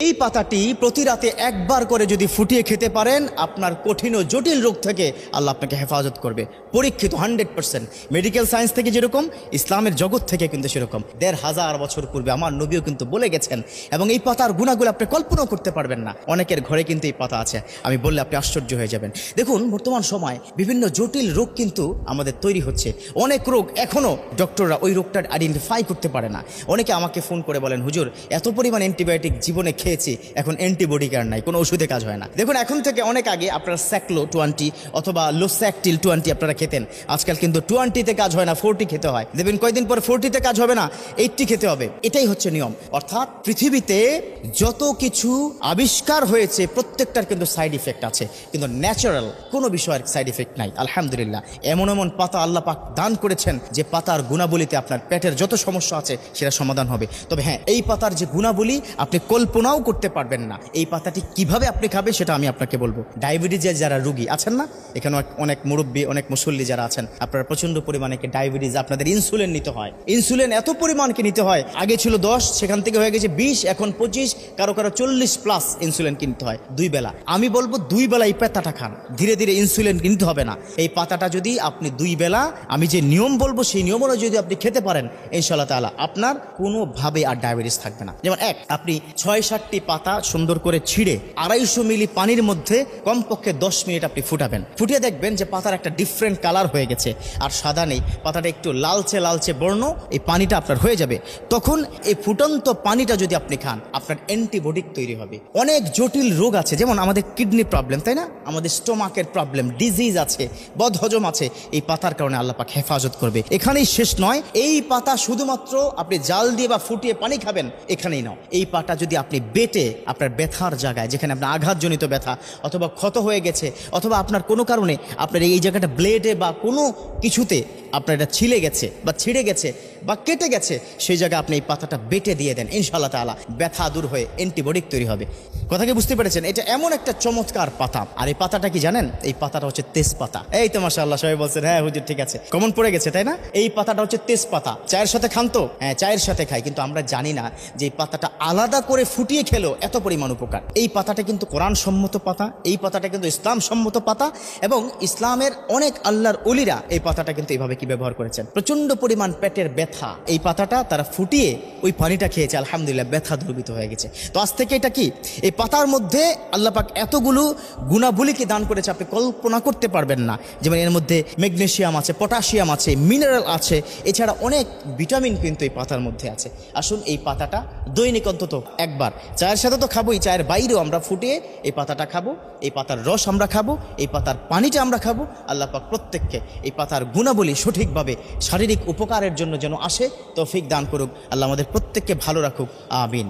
এই পাতাটি প্রতি রাতে একবার করে যদি ফুটিয়ে খেতে পারেন, আপনার কঠিন ও জটিল রোগ থেকে আল্লাহ আপনাকে হেফাজত করবে। পরীক্ষিত 100%। মেডিকেল সায়েন্স থেকে যেরকম, ইসলামের জগৎ থেকে কিন্তু সেরকম। 1500 বছর পূর্বে আমার নবীও কিন্তু বলে গেছেন। এবং এই পাতার গুণাগুলো আপনি কল্পনাও করতে পারবেন না। অনেকের ঘরে কিন্তু এই পাতা আছে, আমি বললে আপনি আশ্চর্য হয়ে যাবেন। দেখুন, বর্তমান সময় বিভিন্ন জটিল রোগ কিন্তু আমাদের তৈরি হচ্ছে। অনেক রোগ এখনও ডক্টররা ওই রোগটার আইডেন্টিফাই করতে পারে না। অনেকে আমাকে ফোন করে বলেন, হুজুর এত পরিমাণ অ্যান্টিবায়োটিক জীবনে খেয়েছি, এখন অ্যান্টিবডি কার নাই, কোনো ওষুধে কাজ হয় না। দেখুন, এখন থেকে অনেক আগে আপনারা স্যাকলো 20 অথবা লোস্যাকটিল 20 আপনারা খেতেন। আজকাল কিন্তু 20-তে কাজ হয় না, 40 খেতে হয়। দেখবেন কয়েকদিন পর 40-তে কাজ হবে না, 80 খেতে হবে। এটাই হচ্ছে নিয়ম। অর্থাৎ পৃথিবীতে যত কিছু আবিষ্কার হয়েছে প্রত্যেকটার কিন্তু সাইড ইফেক্ট আছে, কিন্তু ন্যাচারাল কোনো বিষয়ের সাইড ইফেক্ট নাই। আলহামদুলিল্লাহ, এমন এমন পাতা আল্লাহ পাক দান করেছেন যে পাতার গুণাবলীতে আপনার পেটের যত সমস্যা আছে সেটা সমাধান হবে। তবে হ্যাঁ, এই পাতার যে গুণাবলী আপনি কল্পনাও করতে পারবেন না। এই পাতাটি কিভাবে আপনি খাবেন সেটা আমি আপনাকে বলবো। ডায়াবেটিসের যারা রোগী আছেন না, এখানে অনেক মুরব্বী, অনেক মুসল্লি যারা আছেন, আপনারা প্রচন্ড পরিমাণে ডায়াবেটিস, আপনাদের ইনসুলিন নিতে হয়। ইনসুলিন এত পরিমাণকে নিতে হয়, আগে ছিল 10, সেখান থেকে হয়ে গেছে 20, এখন 25, কারো 40+ ইনসুলিন কিনতে হয় 2 বেলা। আমি বলবো 2 বেলা এই পাতাটা খান, ধীরে ধীরে ইনসুলিন কিনতে হবে না। এই পাতাটা যদি আপনি 2 বেলা, আমি যে নিয়ম বলবো সেই নিয়ম অনুযায়ী যদি আপনি খেতে পারেন, ইনশাআল্লাহ তাআলা আপনার কোনোভাবে আর ডায়াবেটিস থাকবে না। যেমন আপনি 6-7টি পাতা সুন্দর করে ছিঁড়ে 250 মিলি পানির মধ্যে কমপক্ষে 10 মিনিট আপনি ফুটাবেন। ফুটিয়ে দেখবেন যে পাতার একটা ডিফারেন্ট কালার হয়ে গেছে, আর সাদা নেই, পাতাটা একটু লালচে লালচে বর্ণ, এই পানিটা আপনার হয়ে যাবে। তখন এই ফুটন্ত পানিটা যদি আপনি খান, আপনার অ্যান্টিবডি তৈরি হবে। অনেক জটিল রোগ আছে, যেমন আমাদের কিডনি প্রবলেম, তাই না, আমাদের স্টোমাকের প্রবলেম, ডিজিজ আছে, বদহজম আছে, এই পাতার কারণে আল্লাহ পাক হেফাজত করবে। এখানেই শেষ নয়, এই পাতা শুধুমাত্র আপনি জাল দিয়ে বা ফুটিয়ে পানি খাবেন এখানেই নয়। এই পাতা যদি আপনি বেটে আপনার ব্যথার জায়গায়, যেখানে আপনার আঘাতজনিত ব্যথা অথবা ক্ষত হয়ে গেছে, অথবা আপনার কোনো কারণে আপনার এই জায়গাটা ব্লেডে বা কোনো কিছুতে আপনার এটা ছিলে গেছে বা ছিঁড়ে গেছে বা কেটে গেছে, সেই জায়গায় আপনি এই পাতাটা বেটে দিয়ে দেন, ইনশাআল্লাহ তাআলা ব্যথা দূর হয়ে অ্যান্টিবডি তৈরি হবে। কথা কি বুঝতে পেরেছেন? এটা এমন একটা চমৎকার পাতা। আর এই পাতাটা কি জানেন? এই পাতাটা হচ্ছে তেজপাতা। এই তো মাশাআল্লাহ, সবাই বলছেন হ্যাঁ হুজুর ঠিক আছে, কমন পড়ে গেছে, তাই না? এই পাতাটা হচ্ছে তেজপাতা। চায়ের সাথে খান তো? হ্যাঁ, চায়ের সাথে খাই, কিন্তু আমরা জানি না যে এই পাতাটা আলাদা করে ফুটিয়ে খেলেও এত পরিমাণ উপকার। এই পাতাটা কিন্তু কোরআন সম্মত পাতা, এই পাতাটা কিন্তু ইসলাম সম্মত পাতা, এবং ইসলামের অনেক আল্লাহর ওলিরা এই পাতাটা কিন্তু এইভাবে কি ব্যবহার করেছেন। প্রচন্ড পরিমাণ পেটের ব্যথা, এই পাতাটা তারা ফুটিয়ে ওই পানিটা খেয়েছে, আলহামদুলিল্লাহ ব্যথা দূরীভূত হয়ে গেছে। তো আজ থেকে এটা কি, এই পাতার মধ্যে আল্লাহ পাক এতগুলো গুণাবলীকে দান করেছে আপনি কল্পনা করতে পারবেন না। যেমন এর মধ্যে ম্যাগনেসিয়াম আছে, পটাশিয়াম আছে, মিনারেল আছে, এছাড়া অনেক ভিটামিন কিন্তু এই পাতার মধ্যে আছে। আসুন এই পাতাটা দৈনিক অন্তত একবার, চায়ের সাথে তো খাবোই, চায়ের বাইরেও আমরা ফুটিয়ে এই পাতাটা খাবো, এই পাতার রস আমরা খাবো, এই পাতার পানিটা আমরা খাবো। আল্লাহ পাক প্রত্যেককে এই পাতার গুণাবলী সঠিকভাবে শারীরিক উপকারের জন্য যেন আসে তৌফিক দান করুক। আল্লাহ আমাদের প্রত্যেককে ভালো রাখুক, আমিন।